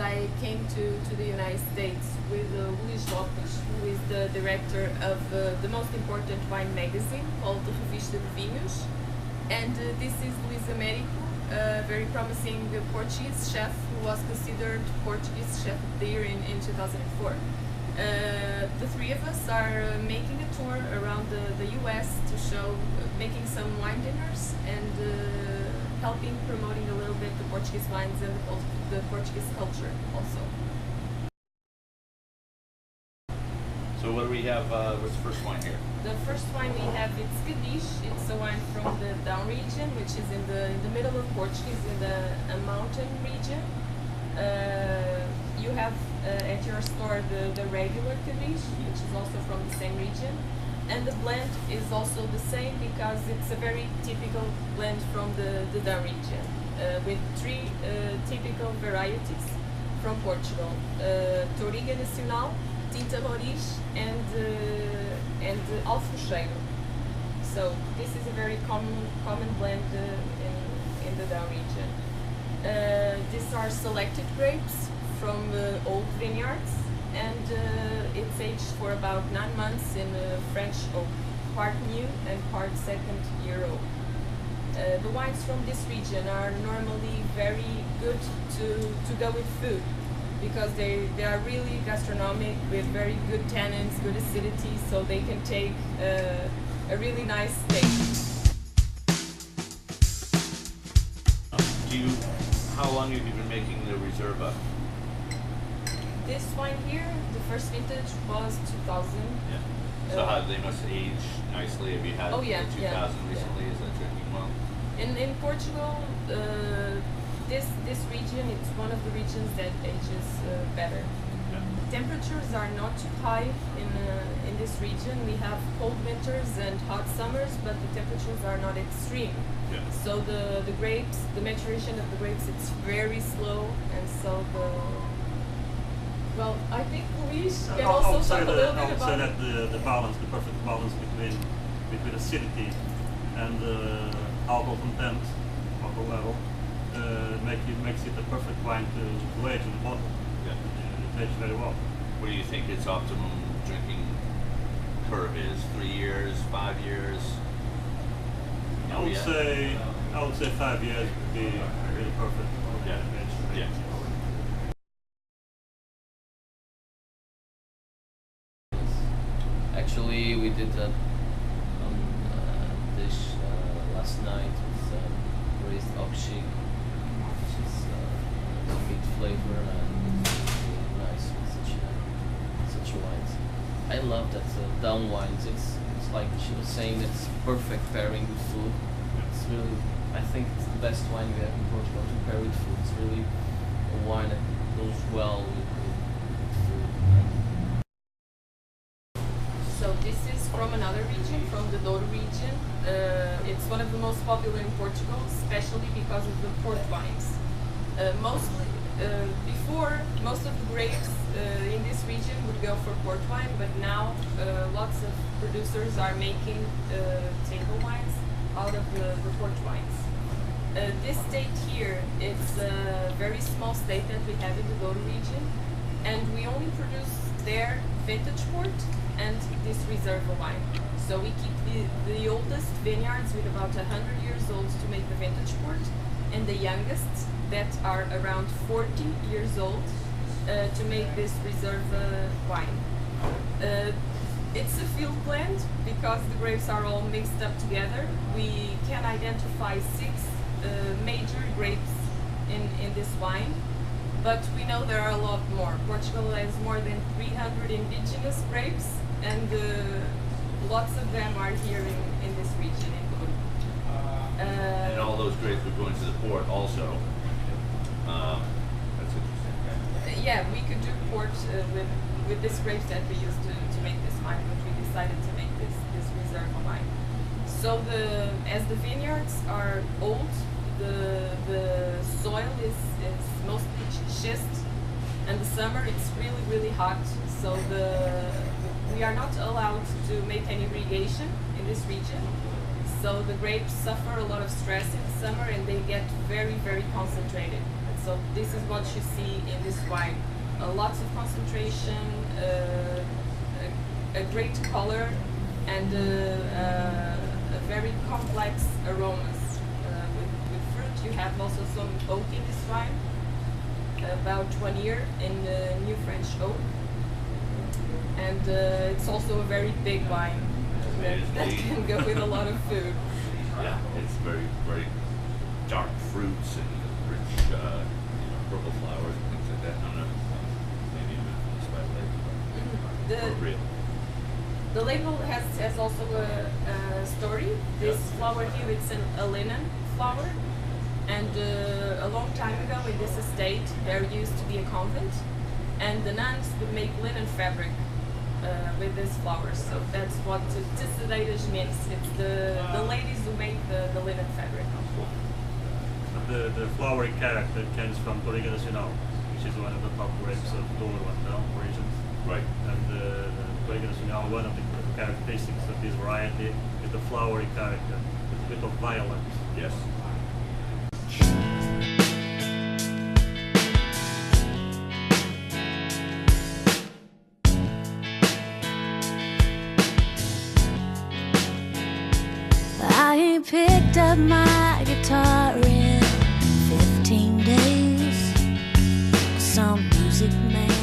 I came to the United States with Luís Lopes, who is the director of the most important wine magazine called the Revista de Vinhos. And this is Luís Américo, a very promising Portuguese chef who was considered Portuguese Chef of the Year in 2004. The three of us are making a tour around the US to show, making some wine dinners and helping promoting a little bit the Portuguese wines and the Portuguese culture also. So what do we have, what's the first wine here? The first wine we have, it's Cadiz. It's a wine from the down region, which is in the middle of Portuguese, in a mountain region. You have at your store the regular Cadiz, which is also from the same region. And the blend is also the same because it's a very typical blend from the down region, with three typical varieties from Portugal: Touriga Nacional, Tinta Roriz, and Alfrocheiro. So this is a very common blend in the down region. These are selected grapes from old vineyards, and it's aged for about 9 months in French oak, part new and part second year old. The wines from this region are normally very good to go with food, because they are really gastronomic with very good tannins, good acidity, so they can take a really nice taste. How long have you been making the Reserva? This wine here, the first vintage was 2000. Yeah. So how they must age nicely. Have you had 2000 recently? Is that drinking well? In Portugal, this region, it's one of the regions that ages better. Yeah. Temperatures are not too high in this region. We have cold winters and hot summers, but the temperatures are not extreme. Yeah. So the grapes, the maturation of the grapes, it's very slow, and so well, I think Luís can also talk a little bit about I would say that the balance, the perfect balance between acidity and alcohol content, alcohol level, makes it a perfect wine to age in the bottle. Yeah. It ages very well. What do you think its optimum drinking curve is? 3 years, 5 years? I would say 5 years would be really perfect. Yeah. Yeah. Actually, we did a dish last night with braised oxy, which is meat flavor, and it's really nice with such a wines. I love that down wines. It's like she was saying, it's perfect pairing with food. It's really, I think it's the best wine we have in Portugal to pair with food. It's really a wine that goes well with food. So this is from another region, from the Douro region. It's one of the most popular in Portugal, especially because of the port wines. Before, most of the grapes in this region would go for port wine, but now lots of producers are making table wines out of the port wines. This state here, it's a very small state that we have in the Douro region, and we only produce there vintage port and this Reserva wine. So we keep the oldest vineyards with about 100 years old to make the vintage port, and the youngest that are around 40 years old to make this Reserva wine. It's a field blend because the grapes are all mixed up together. We can identify 6 major grapes in this wine, but we know there are a lot more. Portugal has more than 300 indigenous grapes, and lots of them are here in this region in Douro. And all those grapes would go into the port also. That's interesting. Yeah, we could do port with this grapes that we used to make this wine, but we decided to make this Reserva wine. So as the vineyards are old, the soil is mostly schist, and the summer it's really hot. So we are not allowed to make any irrigation in this region. So the grapes suffer a lot of stress in the summer, and they get very concentrated. So this is what you see in this wine. Lots of concentration, a great color, and a very complex aromas. With fruit, you have also some oak in this wine, about 1 year in New French oak. And it's also a very big wine that can go with a lot of food. Yeah, it's very, very dark fruits and rich, purple flowers and things like that. I don't know. Maybe I'm influenced by the label. Real. The label has also a story. This flower here, it's a linen flower. And a long time ago in this estate, there used to be a convent. And the nuns would make linen fabric with these flowers. So that's what tecidas means. It's the ladies who make the linen fabric. The flowery character comes from Portuguese, which is one of the top grapes of Douro and Down regions. Right. And Portuguese, one of the characteristics of this variety is the flowery character, with a bit of violet. Yes. I picked up my guitar in 15 days. Some music made